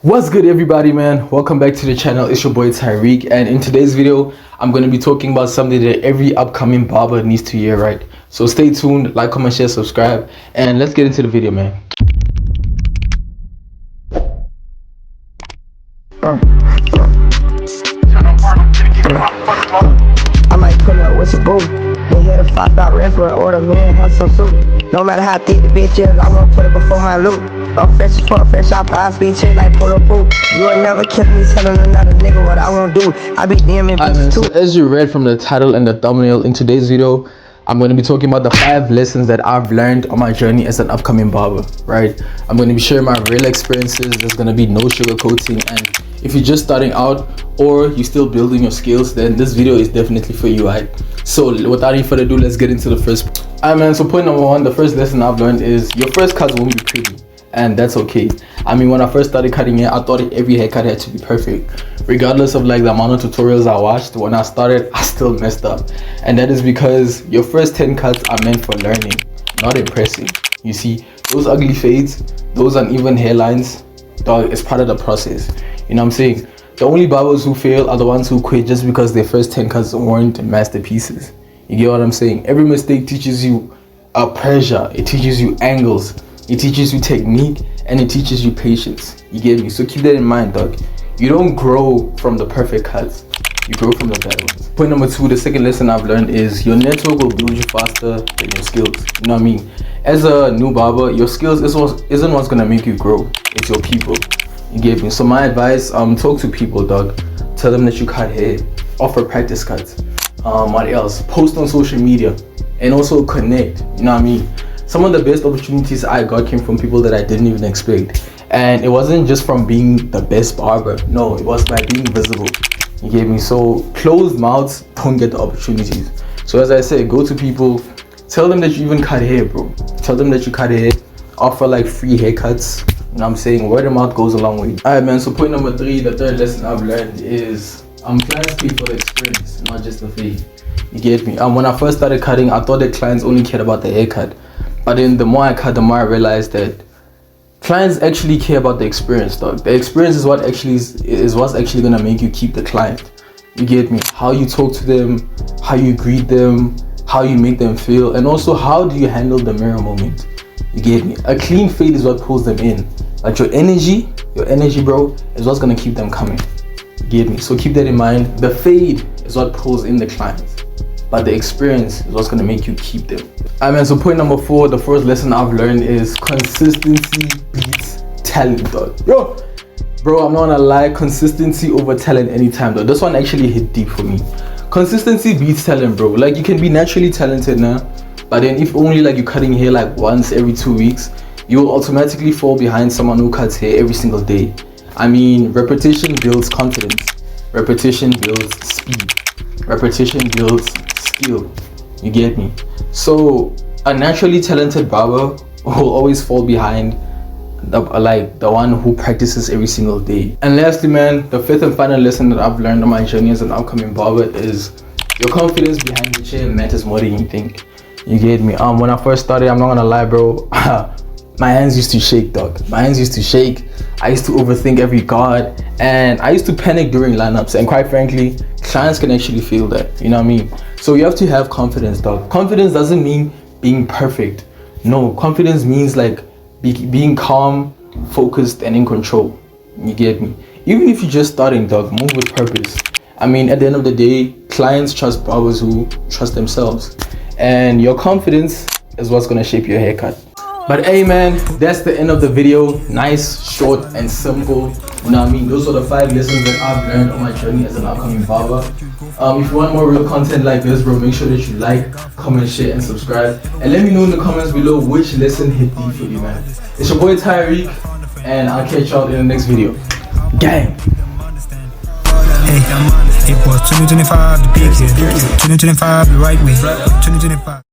What's good, everybody, man? Welcome back to the channel. It's your boy Tyreek, and in today's video I'm going to be talking about something that every upcoming barber needs to hear, right? So stay tuned, like, comment, share, subscribe, and let's get into the video, man. I might pull up with some boo. They hit a $5 rent for an order, man, have some soup. No matter how thick the bitch is, I won't put it before my loop. I'm fresh as fuck, fresh out the speed shit like pull up poop. You will never catch me telling another nigga what I won't do. I be DMing bitches too. So as you read from the title and the thumbnail, in today's video I'm going to be talking about the 5 lessons that I've learned on my journey as an upcoming barber, right? I'm going to be sharing my real experiences. There's going to be no sugarcoating, and if you're just starting out or you're still building your skills, then this video is definitely for you, right? So without any further ado, let's get into the first. Alright, man, so point number 1, the first lesson I've learned is your first cuts won't be pretty, and that's okay. I mean, when I first started cutting hair, I thought every haircut had to be perfect. Regardless of like the amount of tutorials I watched, when I started, I still messed up. And that is because your first 10 cuts are meant for learning, not impressing. You see, those ugly fades, those uneven hairlines, dog, it's part of the process. You know what I'm saying? The only barbers who fail are the ones who quit just because their first 10 cuts weren't masterpieces. You get what I'm saying? Every mistake teaches you a pressure, it teaches you angles, it teaches you technique, and it teaches you patience. You get me? So keep that in mind, dog. You don't grow from the perfect cuts, you grow from the bad ones. Point number 2, the second lesson I've learned is your network will build you faster than your skills. You know what I mean? As a new barber, your skills isn't what's gonna make you grow, it's your people. You get me? So my advice, talk to people, dog. Tell them that you cut hair, offer practice cuts. What else? Post on social media, and also connect. You know what I mean? Some of the best opportunities I got came from people that I didn't even expect. And it wasn't just from being the best barber. No, it was by being visible. You get me? So closed mouths don't get the opportunities. So as I said, go to people, tell them that you even cut hair, bro. Tell them that you cut hair, offer like free haircuts. You know what I'm saying? Word of mouth goes a long way. Alright, man, so point number 3, the third lesson I've learned is clients pay for the experience, not just the fade. You get me? When I first started cutting, I thought that clients only cared about the haircut. But then the more I cut, the more I realized that clients actually care about the experience, dog. The experience is what is what's actually gonna make you keep the client. You get me? How you talk to them, how you greet them, how you make them feel, and also how do you handle the mirror moment. You get me? A clean fade is what pulls them in. Like your energy, bro, is what's gonna keep them coming. You get me? So keep that in mind. The fade is what pulls in the clients, but the experience is what's gonna make you keep them. Alright, man, so point number 4, the first lesson I've learned is consistency beats talent, dog. Yo, bro, I'm not gonna lie, consistency over talent anytime, though. This one actually hit deep for me. Consistency beats talent, bro. Like, you can be naturally talented now, but then if only like you're cutting hair like once every 2 weeks, you will automatically fall behind someone who cuts hair every single day. I mean, repetition builds confidence, repetition builds speed, repetition builds skill. You get me? So a naturally talented barber will always fall behind the one who practices every single day. And lastly, man, the 5th and final lesson that I've learned on my journey as an upcoming barber is your confidence behind the chair matters more than you think. You get me? When I first started, I'm not gonna lie, bro, my hands used to shake, dog. My hands used to shake. I used to overthink every guard, and I used to panic during lineups. And quite frankly, clients can actually feel that. You know what I mean? So you have to have confidence, dog. Confidence doesn't mean being perfect. No, confidence means like being calm, focused, and in control. You get me? Even if you're just starting, dog, move with purpose. I mean, at the end of the day, clients trust barbers who trust themselves, and your confidence is what's gonna shape your haircut. But hey, man, that's the end of the video. Nice, short, and simple. You know what I mean? Those are the 5 lessons that I've learned on my journey as an upcoming barber. If you want more real content like this, bro, make sure that you like, comment, share, and subscribe. And let me know in the comments below which lesson hit deep for you, man. It's your boy Tyreek, and I'll catch y'all in the next video. Gang! Hey, it was 2025, the big year. 2025, the right way. 2025.